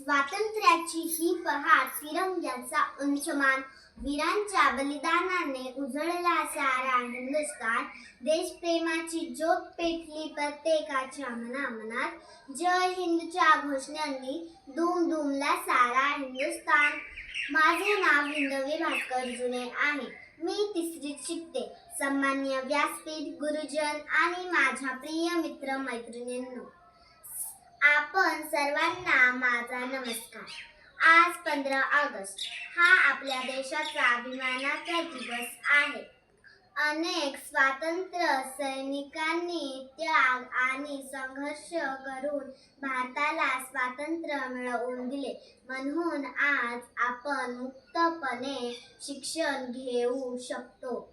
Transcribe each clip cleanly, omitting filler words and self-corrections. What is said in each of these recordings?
स्वातंत्र्याची ही पहाट, तिरंग्याचा उंचमान, वीरांच्या बलिदानाने उजळला सारा हिंदुस्थान. देशप्रेमाची ज्योत पेटली प्रत्येकाच्या मनामनात. जय हिंदच्या घोषणांनी दुमदुमला सारा हिंदुस्थान. माझे नाव हिंदवी भास्कर जुने आहे. मी तिसरीत शिकते. सन्माननीय व्यासपीठ, गुरुजन आणि माझ्या प्रिय मित्र मैत्रिणींनो, आपण सर्वांना माझा नमस्कार. आज 15 ऑगस्ट हा आपल्या देशाचा अभिमानाचा दिवस आहे. अनेक स्वातंत्र्य सैनिकांनी त्याग आणि संघर्ष करून भारताला स्वातंत्र्य मिळवून दिले. म्हणून आज आपण मुक्तपणे शिक्षण घेऊ शकतो,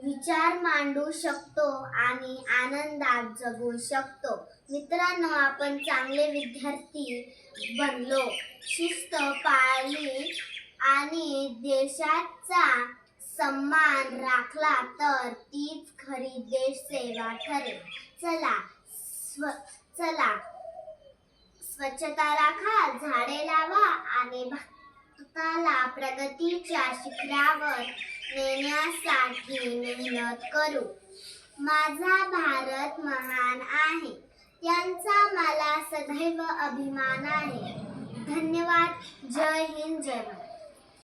विचार मांडू शकतो आणि आनंदात जगू शकतो. मित्रांनो, आपण चांगले विद्यार्थी बनलो, शिस्त पाळली आणि देशाचा सन्मान राखला तर तीच खरी देशसेवा ठरेल. चला स्वच्छता राखा, झाडे लावा आणि भारताला प्रगतीच्या शिखरावर नेण्यासाठी मेहनत करू. माझा भारत महान आहे, त्यांचा मला सदैव अभिमान आहे. धन्यवाद. जय हिंद, जय भारत.